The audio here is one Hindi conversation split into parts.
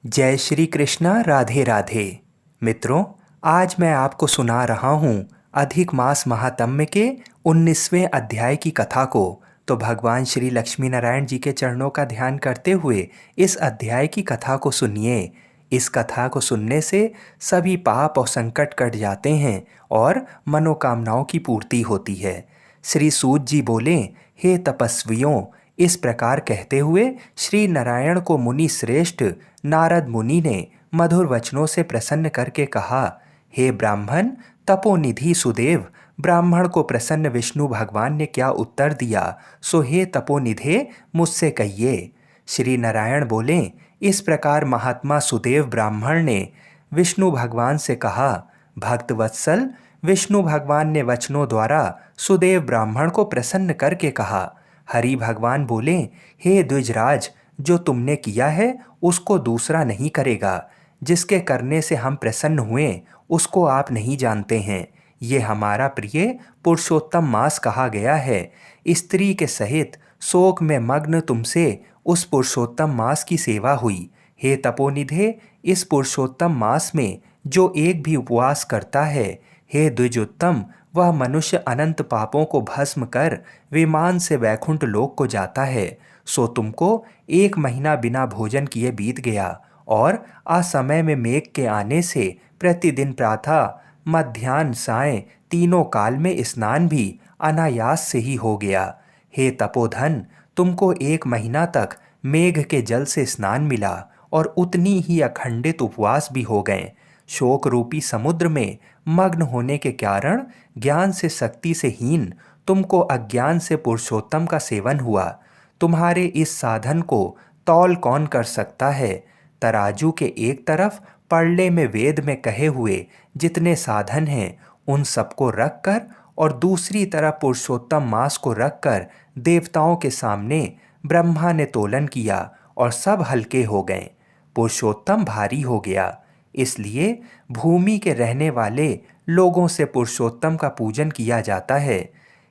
जय श्री कृष्णा। राधे राधे। मित्रों, आज मैं आपको सुना रहा हूँ अधिक मास महात्म्य के 19वें अध्याय की कथा को। तो भगवान श्री लक्ष्मी नारायण जी के चरणों का ध्यान करते हुए इस अध्याय की कथा को सुनिए। इस कथा को सुनने से सभी पाप और संकट कट जाते हैं और मनोकामनाओं की पूर्ति होती है। श्री सूत जी बोले, हे तपस्वियों, इस प्रकार कहते हुए श्री नारायण को मुनि श्रेष्ठ नारद मुनि ने मधुर वचनों से प्रसन्न करके कहा, हे ब्राह्मण तपोनिधि सुदेव, ब्राह्मण को प्रसन्न विष्णु भगवान ने क्या उत्तर दिया, सो हे तपोनिधे मुझसे कहिए। श्री नारायण बोले, इस प्रकार महात्मा सुदेव ब्राह्मण ने विष्णु भगवान से कहा। भक्त वत्सल, विष्णु भगवान ने वचनों द्वारा सुदेव ब्राह्मण को प्रसन्न करके कहा। हरि भगवान बोले, हे द्विजराज, जो तुमने किया है उसको दूसरा नहीं करेगा। जिसके करने से हम प्रसन्न हुए उसको आप नहीं जानते हैं। ये हमारा प्रिय पुरुषोत्तम मास कहा गया है। स्त्री के सहित शोक में मग्न तुमसे उस पुरुषोत्तम मास की सेवा हुई। हे तपोनिधे, इस पुरुषोत्तम मास में जो एक भी उपवास करता है, हे द्विजोत्तम, वह मनुष्य अनंत पापों को भस्म कर विमान से वैकुंठ लोक को जाता है। सो तुमको 1 महीना बिना भोजन किए बीत गया और असमय में मेघ के आने से प्रतिदिन प्रातः मध्याह्न सायं तीनों काल में स्नान भी अनायास से ही हो गया। हे तपोधन, तुमको 1 महीना तक मेघ के जल से स्नान मिला और उतनी ही अखंडित उपवास भी हो गए। शोक रूपी समुद्र में मग्न होने के कारण ज्ञान से शक्ति से हीन तुमको अज्ञान से पुरुषोत्तम का सेवन हुआ। तुम्हारे इस साधन को तौल कौन कर सकता है। तराजू के एक तरफ पड़ले में वेद में कहे हुए जितने साधन हैं उन सबको रखकर और दूसरी तरफ पुरुषोत्तम मास को रखकर देवताओं के सामने ब्रह्मा ने तोलन किया और सब हल्के हो गए। पुरुषोत्तम भारी हो गया। इसलिए भूमि के रहने वाले लोगों से पुरुषोत्तम का पूजन किया जाता है।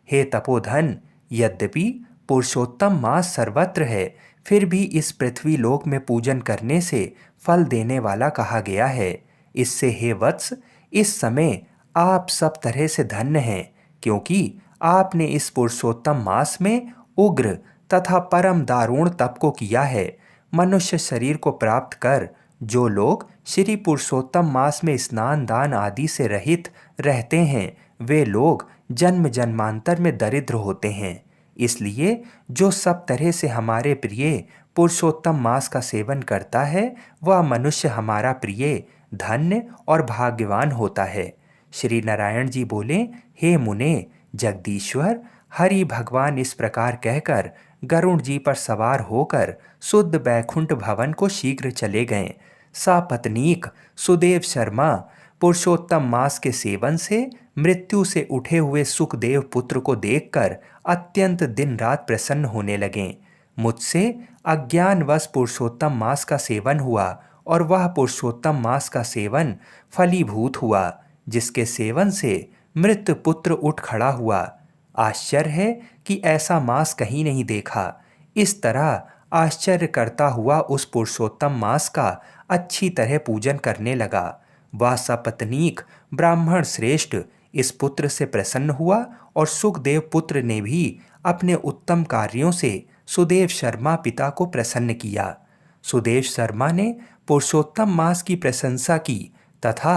हे तपोधन, यद्यपि पुरुषोत्तम मास सर्वत्र है, फिर भी इस पृथ्वी लोक में पूजन करने से फल देने वाला कहा गया है। इससे हे वत्स, इस समय आप सब तरह से धन्य हैं, क्योंकि आपने इस पुरुषोत्तम मास में उग्र तथा परम दारुण तप को किया है। मनुष्य शरीर को प्राप्त कर जो लोग श्री पुरुषोत्तम मास में स्नान दान आदि से रहित रहते हैं, वे लोग जन्म जन्मांतर में दरिद्र होते हैं। इसलिए जो सब तरह से हमारे प्रिय पुरुषोत्तम मास का सेवन करता है, वह मनुष्य हमारा प्रिय, धन्य और भाग्यवान होता है। श्री नारायण जी बोले, हे मुने, जगदीश्वर हरि भगवान इस प्रकार कहकर गरुड़ जी पर सवार होकर शुद्ध बैकुंठ भवन को शीघ्र चले गए। सापत्नीक सुदेव शर्मा पुरुषोत्तम मास के सेवन से मृत्यु से उठे हुए सुखदेव पुत्र को देखकर अत्यंत दिन रात प्रसन्न होने लगे। मुझसे अज्ञानवश पुरुषोत्तम मास का सेवन हुआ और वह पुरुषोत्तम मास का सेवन फलीभूत हुआ, जिसके सेवन से मृत पुत्र उठ खड़ा हुआ। आश्चर्य है कि ऐसा मास कहीं नहीं देखा। इस तरह आश्चर्य करता हुआ उस पुरुषोत्तम मास का अच्छी तरह पूजन करने लगा। वह सपत्नीक ब्राह्मण श्रेष्ठ इस पुत्र से प्रसन्न हुआ और सुखदेव पुत्र ने भी अपने उत्तम कार्यों से सुदेव शर्मा पिता को प्रसन्न किया। सुदेव शर्मा ने पुरुषोत्तम मास की प्रशंसा की तथा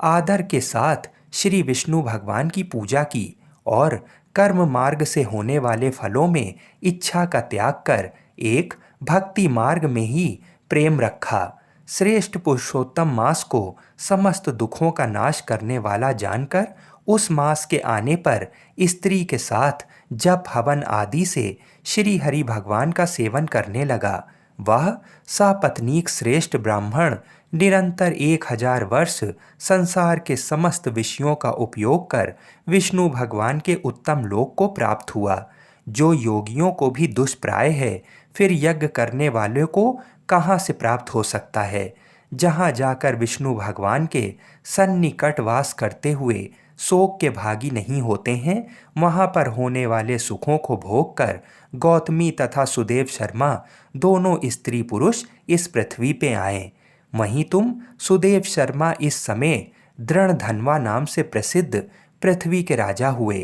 आदर के साथ श्री विष्णु भगवान की पूजा की और कर्म मार्ग से होने वाले फलों में इच्छा का त्याग कर एक भक्ति मार्ग में ही प्रेम रखा। श्रेष्ठ पुरुषोत्तम मास को समस्त दुखों का नाश करने वाला जानकर उस मास के आने पर स्त्री के साथ जप हवन आदि से श्री हरि भगवान का सेवन करने लगा। वह सपत्नीक श्रेष्ठ ब्राह्मण निरंतर 1000 वर्ष संसार के समस्त विषयों का उपयोग कर विष्णु भगवान के उत्तम लोक को प्राप्त हुआ, जो योगियों को भी दुष्प्राय है। फिर यज्ञ करने वाले को कहाँ से प्राप्त हो सकता है। जहाँ जाकर विष्णु भगवान के सन्निकट वास करते हुए शोक के भागी नहीं होते हैं, वहाँ पर होने वाले सुखों को भोग कर गौतमी तथा सुदेव शर्मा दोनों स्त्री पुरुष इस पृथ्वी पे आए। वहीं तुम सुदेव शर्मा इस समय दृढ़धनवा नाम से प्रसिद्ध पृथ्वी के राजा हुए।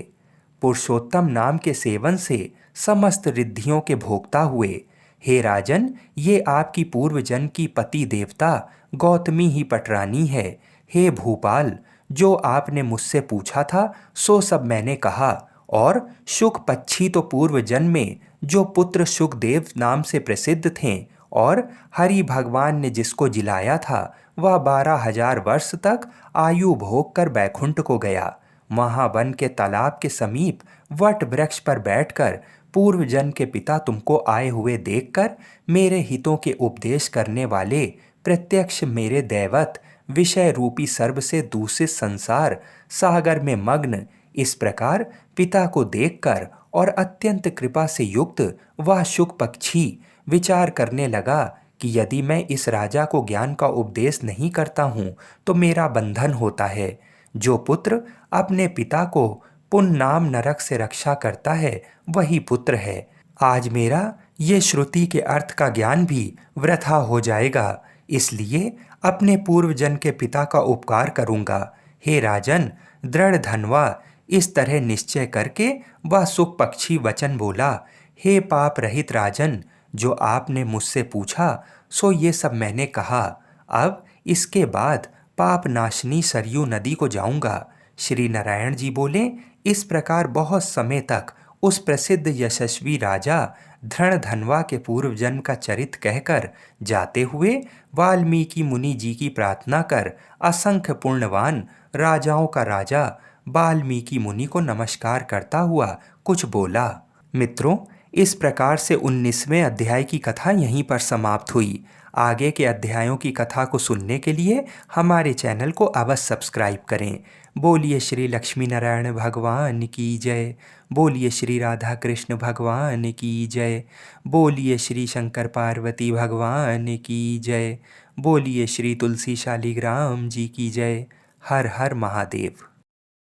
पुरुषोत्तम नाम के सेवन से समस्त रिद्धियों के भोक्ता हुए। हे राजन, ये आपकी पूर्वजन की पति देवता गौतमी ही पटरानी है। हे भूपाल, जो आपने मुझसे पूछा था सो सब मैंने कहा। और शुक पक्षी तो पूर्व जन्म में जो पुत्र शुकदेव नाम से प्रसिद्ध थे और हरि भगवान ने जिसको जिलाया था वह 12,000 वर्ष तक आयु भोग कर बैकुंठ को गया। महावन के तालाब के समीप वट वृक्ष पर बैठकर पूर्व जन्म के पिता तुमको आए हुए देखकर मेरे हितों के उपदेश करने वाले प्रत्यक्ष मेरे दैवत विषय रूपी सर्व से दूषित संसार सागर में मग्न इस प्रकार पिता को देखकर और अत्यंत कृपा से युक्त वह शुक पक्षी विचार करने लगा कि यदि मैं इस राजा को ज्ञान का उपदेश नहीं करता हूँ तो मेरा बंधन होता है। जो पुत्र अपने पिता को पुण्य नाम नरक से रक्षा करता है वही पुत्र है। आज मेरा ये श्रुति के अर्थ का ज्ञान भी वृथा हो जाएगा, इसलिए अपने पूर्वजन के पिता का उपकार करूँगा। हे राजन, दृढ़ धनवा इस तरह निश्चय करके वह सुख पक्षी वचन बोला। हे पाप रहित राजन, जो आपने मुझसे पूछा सो ये सब मैंने कहा। अब इसके बाद पाप नाशनी सरयू नदी को जाऊंगा। श्री नारायण जी बोले, इस प्रकार बहुत समय तक उस प्रसिद्ध यशस्वी राजा धृणधनवा के पूर्व जन्म का चरित कहकर जाते हुए वाल्मीकि मुनि जी की प्रार्थना कर असंख्य पुण्यवान राजाओं का राजा वाल्मीकि मुनि को नमस्कार करता हुआ कुछ बोला। मित्रों, इस प्रकार से 19वें अध्याय की कथा यहीं पर समाप्त हुई। आगे के अध्यायों की कथा को सुनने के लिए हमारे चैनल को अवश्य सब्सक्राइब करें। बोलिए श्री लक्ष्मी नारायण भगवान की जय। बोलिए श्री राधा कृष्ण भगवान की जय। बोलिए श्री शंकर पार्वती भगवान की जय। बोलिए श्री तुलसी शालिग्राम जी की जय। हर हर महादेव।